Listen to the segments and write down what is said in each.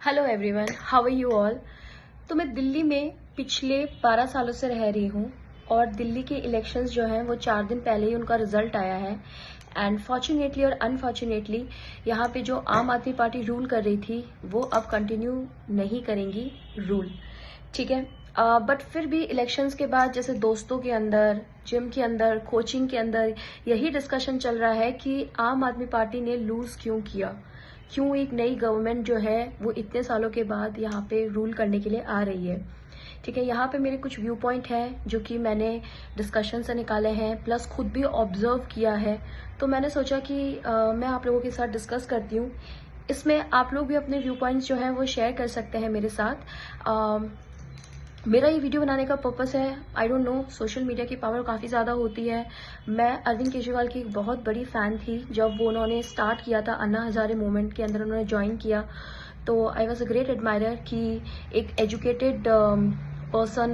Hello everyone, how are you all. तो मैं दिल्ली में पिछले 12 सालों से रह रही हूँ और दिल्ली के इलेक्शंस जो हैं वो 4 दिन पहले ही उनका रिजल्ट आया है। एंड फॉर्चुनेटली और अनफॉर्चुनेटली यहाँ पे जो आम आदमी पार्टी रूल कर रही थी वो अब कंटिन्यू नहीं करेंगी रूल, ठीक है। बट फिर भी इलेक्शंस के बाद जैसे दोस्तों के अंदर, जिम के अंदर, कोचिंग के अंदर यही डिस्कशन चल रहा है कि आम आदमी पार्टी ने लूज क्यों किया, क्यों एक नई गवर्नमेंट जो है वो इतने सालों के बाद यहाँ पे रूल करने के लिए आ रही है, ठीक है। यहाँ पे मेरे कुछ व्यू पॉइंट है जो कि मैंने डिस्कशन से निकाले हैं, प्लस खुद भी ऑब्जर्व किया है। तो मैंने सोचा कि मैं आप लोगों के साथ डिस्कस करती हूँ। इसमें आप लोग भी अपने व्यू पॉइंट्स जो हैं वो शेयर कर सकते हैं मेरे साथ। मेरा ये वीडियो बनाने का पर्पस है, I don't know, social media की पावर काफ़ी ज़्यादा होती है। मैं अरविंद केजरीवाल की एक बहुत बड़ी फ़ैन थी जब वो उन्होंने स्टार्ट किया था, अन्ना हज़ारे मूवमेंट के अंदर उन्होंने ज्वाइन किया। तो I was a great admirer कि एक एजुकेटेड पर्सन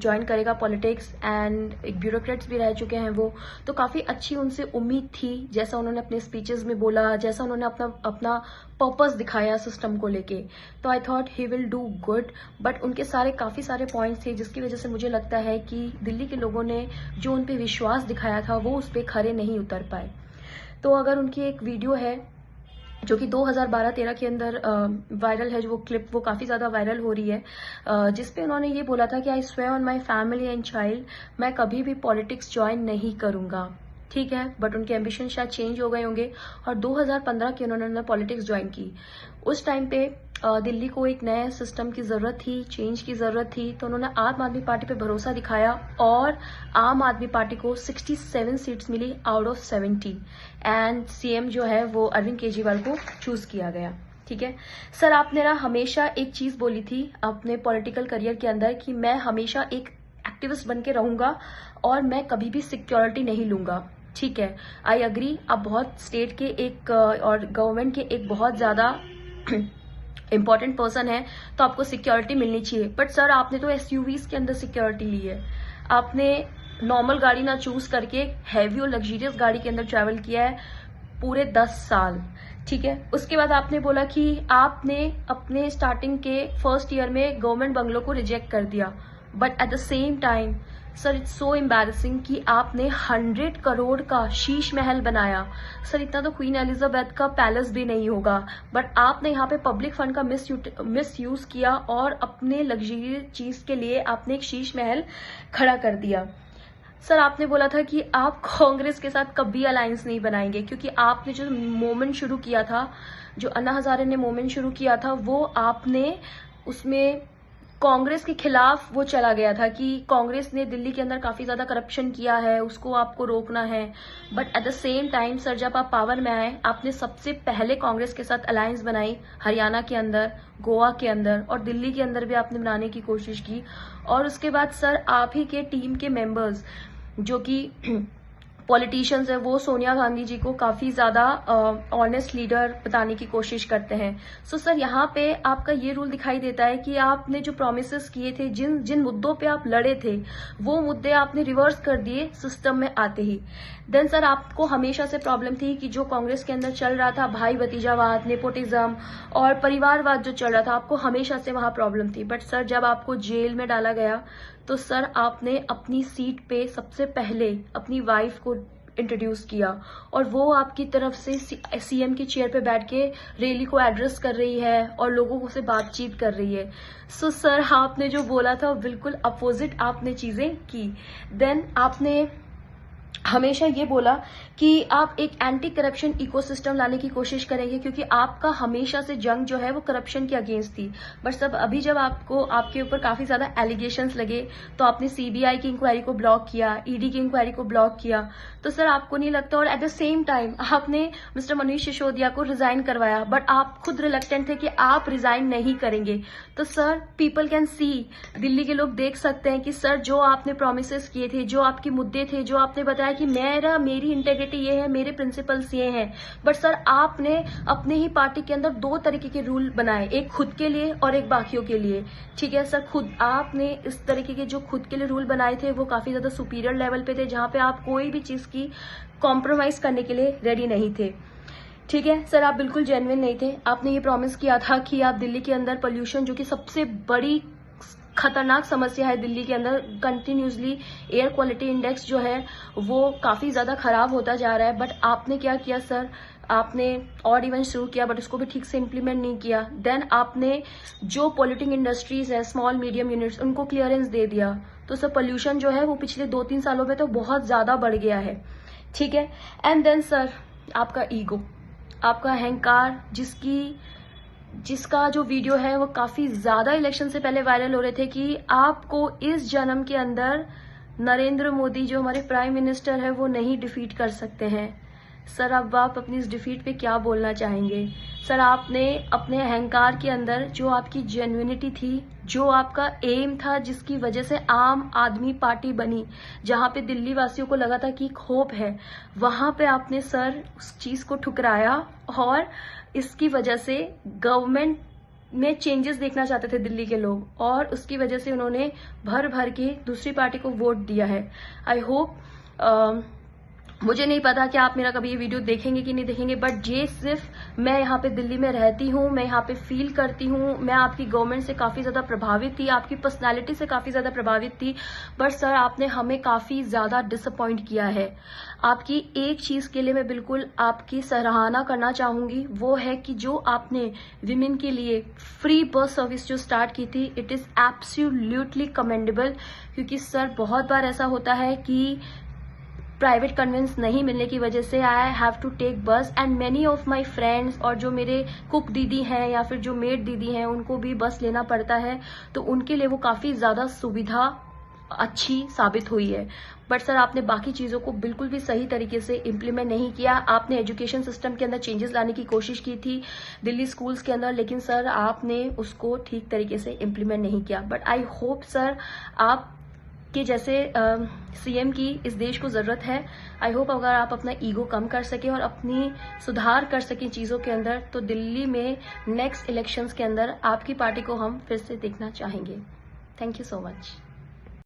ज्वाइन करेगा पॉलिटिक्स, एंड एक ब्यूरोक्रेट्स भी रह चुके हैं वो। तो काफ़ी अच्छी उनसे उम्मीद थी, जैसा उन्होंने अपने स्पीचेस में बोला, जैसा उन्होंने अपना पर्पस दिखाया सिस्टम को लेके। तो I thought he will do good. But उनके काफ़ी सारे पॉइंट्स थे जिसकी वजह से मुझे लगता है कि दिल्ली के लोगों ने जो उन पर विश्वास दिखाया था वो उस पर खरे नहीं उतर पाए। तो अगर उनकी एक वीडियो है जो कि 2012-13 के अंदर वायरल है, जो वो क्लिप वो काफ़ी ज़्यादा वायरल हो रही है, जिसपे उन्होंने ये बोला था कि I swear on my family and child, मैं कभी भी पॉलिटिक्स ज्वाइन नहीं करूँगा, ठीक है। बट उनके एम्बिशन शायद चेंज हो गए होंगे और 2015 के उन्होंने पॉलिटिक्स ज्वाइन की। उस टाइम पे दिल्ली को एक नए सिस्टम की ज़रूरत थी, चेंज की ज़रूरत थी। तो उन्होंने आम आदमी पार्टी पे भरोसा दिखाया और आम आदमी पार्टी को 67 सीट्स मिली आउट ऑफ 70, एंड सीएम जो है वो अरविंद केजरीवाल को चूज किया गया, ठीक है। सर, आपने ना हमेशा एक चीज़ बोली थी अपने पॉलिटिकल करियर के अंदर कि मैं हमेशा एक एक्टिविस्ट बन के रहूँगा और मैं कभी भी सिक्योरिटी नहीं लूँगा, ठीक है। आई अग्री, आप बहुत स्टेट के एक और गवर्नमेंट के एक बहुत ज़्यादा इंपॉर्टेंट पर्सन है, तो आपको सिक्योरिटी मिलनी चाहिए। बट सर, आपने तो एसयूवीज के अंदर सिक्योरिटी ली है, आपने नॉर्मल गाड़ी ना चूज करके हैवी और लग्जरियस गाड़ी के अंदर ट्रैवल किया है पूरे 10 साल, ठीक है। उसके बाद आपने बोला कि आपने अपने स्टार्टिंग के फर्स्ट ईयर में गवर्नमेंट बंगलों को रिजेक्ट कर दिया। But at the same time sir, it's so embarrassing कि आपने 100 करोड़ का शीश महल बनाया। सर, इतना तो क्वीन एलिजाबेथ का पैलेस भी नहीं होगा, बट आपने यहाँ पे पब्लिक फंड का मिस यूज किया और अपने लग्जरी चीज के लिए आपने एक शीश महल खड़ा कर दिया। सर, आपने बोला था कि आप कांग्रेस के साथ कभी अलायंस नहीं बनाएंगे, क्योंकि आपने जो मूवमेंट शुरू किया था, जो अन्ना हजारे ने मूवमेंट शुरू किया था, वो आपने उसमें कांग्रेस के खिलाफ वो चला गया था कि कांग्रेस ने दिल्ली के अंदर काफी ज्यादा करप्शन किया है, उसको आपको रोकना है। But at the same time sir, जब आप पावर में आए, आपने सबसे पहले कांग्रेस के साथ अलायंस बनाई, हरियाणा के अंदर, गोवा के अंदर और दिल्ली के अंदर भी आपने बनाने की कोशिश की। और उसके बाद सर, आप ही के टीम के मेंबर्स जो कि पॉलिटिशियंस है, वो सोनिया गांधी जी को काफी ज्यादा ऑनेस्ट लीडर बताने की कोशिश करते हैं। सो सर, यहाँ पे आपका ये रूल दिखाई देता है कि आपने जो प्रोमिसेस किए थे, जिन मुद्दों पे आप लड़े थे, वो मुद्दे आपने रिवर्स कर दिए सिस्टम में आते ही। देन सर, आपको हमेशा से प्रॉब्लम थी कि जो कांग्रेस के अंदर चल रहा था, भाई भतीजावाद, नेपोटिज्म और परिवारवाद जो चल रहा था, आपको हमेशा से वहां प्रॉब्लम थी। बट सर, जब आपको जेल में डाला गया तो सर, आपने अपनी सीट पे सबसे पहले अपनी वाइफ को इंट्रोड्यूस किया और वो आपकी तरफ से सीएम की चेयर पे बैठ के रैली को एड्रेस कर रही है और लोगों से बातचीत कर रही है। सो सर, आपने जो बोला था बिल्कुल अपोजिट आपने चीजें की। देन आपने हमेशा ये बोला कि आप एक एंटी करप्शन इकोसिस्टम लाने की कोशिश करेंगे, क्योंकि आपका हमेशा से जंग जो है वो करप्शन के अगेंस्ट थी। बट सब अभी जब आपके ऊपर काफी ज्यादा एलिगेशंस लगे तो आपने सीबीआई की इंक्वायरी को ब्लॉक किया, ईडी की इंक्वायरी को ब्लॉक किया। तो सर, आपको नहीं लगता, और एट द सेम टाइम आपने मिस्टर मनीष सिसोदिया को रिजाइन करवाया, बट आप खुद रिलक्टेंट थे कि आप रिजाइन नहीं करेंगे। तो sir, people can see, Delhi के लोग देख सकते हैं कि सर, जो आपने प्रोमिस किए थे, जो आपके मुद्दे थे, जो आपने बताया कि मेरी इंटेग्रिटी ये है, मेरे प्रिंसिपल्स ये हैं, बट सर, आपने अपने ही पार्टी के अंदर 2 तरीके के रूल बनाए, एक खुद के लिए और एक बाकियों के लिए, ठीक है। सर, खुद आपने इस तरीके के जो खुद के लिए रूल बनाए थे वो काफी ज्यादा सुपीरियर लेवल पे थे, जहां पे आप कोई भी चीज की कॉम्प्रोमाइज करने के लिए रेडी नहीं थे। ठीक है सर, आप बिल्कुल जेन्युइन नहीं थे। आपने ये प्रॉमिस किया था कि आप दिल्ली के अंदर पोल्यूशन, जो कि सबसे बड़ी खतरनाक समस्या है दिल्ली के अंदर, कंटिन्यूसली एयर क्वालिटी इंडेक्स जो है वो काफी ज्यादा खराब होता जा रहा है। बट आपने क्या किया सर, आपने और इवेंट शुरू किया बट उसको भी ठीक से इम्प्लीमेंट नहीं किया। देन आपने जो पॉल्यूटिंग इंडस्ट्रीज है, स्मॉल मीडियम यूनिट्स, उनको क्लियरेंस दे दिया। तो सर पोल्यूशन जो है वो पिछले 2-3 सालों में तो बहुत ज्यादा बढ़ गया है। ठीक है। एंड देन सर, आपका ईगो, आपका अहंकार, जिसका जो वीडियो है वो काफी ज्यादा इलेक्शन से पहले वायरल हो रहे थे कि आपको इस जन्म के अंदर नरेंद्र मोदी जो हमारे प्राइम मिनिस्टर है वो नहीं डिफीट कर सकते हैं। सर अब आप अपनी इस डिफीट पे क्या बोलना चाहेंगे? सर आपने अपने अहंकार के अंदर जो आपकी जेन्युइनिटी थी, जो आपका एम था, जिसकी वजह से आम आदमी पार्टी बनी, जहां पे दिल्ली वासियों को लगा था कि एक होप है, वहां पे आपने सर उस चीज को ठुकराया और इसकी वजह से गवर्नमेंट में चेंजेस देखना चाहते थे दिल्ली के लोग, और उसकी वजह से उन्होंने भर भर के दूसरी पार्टी को वोट दिया है। आई होप, मुझे नहीं पता कि आप मेरा कभी ये वीडियो देखेंगे कि नहीं देखेंगे, बट ये सिर्फ मैं यहाँ पे दिल्ली में रहती हूँ, मैं यहाँ पे फील करती हूँ। मैं आपकी गवर्नमेंट से काफी ज्यादा प्रभावित थी, आपकी पर्सनालिटी से काफी ज्यादा प्रभावित थी, बट सर आपने हमें काफी ज्यादा डिसअपॉइंट किया है। आपकी एक चीज के लिए मैं बिल्कुल आपकी सराहना करना चाहूंगी, वो है कि जो आपने विमेन के लिए फ्री बस सर्विस जो स्टार्ट की थी, इट इज एब्सोल्युटली कमेंडेबल। क्योंकि सर बहुत बार ऐसा होता है कि प्राइवेट कन्वेंस नहीं मिलने की वजह से आई हैव टू टेक बस, and many of my friends और जो मेरे कुक दीदी हैं या फिर जो मेड दीदी हैं उनको भी बस लेना पड़ता है, तो उनके लिए वो काफी ज्यादा सुविधा अच्छी साबित हुई है। बट सर आपने बाकी चीजों को बिल्कुल भी सही तरीके से इम्प्लीमेंट नहीं किया। आपने एजुकेशन सिस्टम के अंदर चेंजेस लाने की कोशिश की थी दिल्ली स्कूल्स के अंदर, लेकिन सर आपने उसको ठीक तरीके से इम्प्लीमेंट नहीं किया। बट आई होप सर आप कि जैसे सीएम की इस देश को जरूरत है। आई होप अगर आप अपना ईगो कम कर सके और अपनी सुधार कर सके चीजों के अंदर, तो दिल्ली में नेक्स्ट इलेक्शंस के अंदर आपकी पार्टी को हम फिर से देखना चाहेंगे। Thank you so much.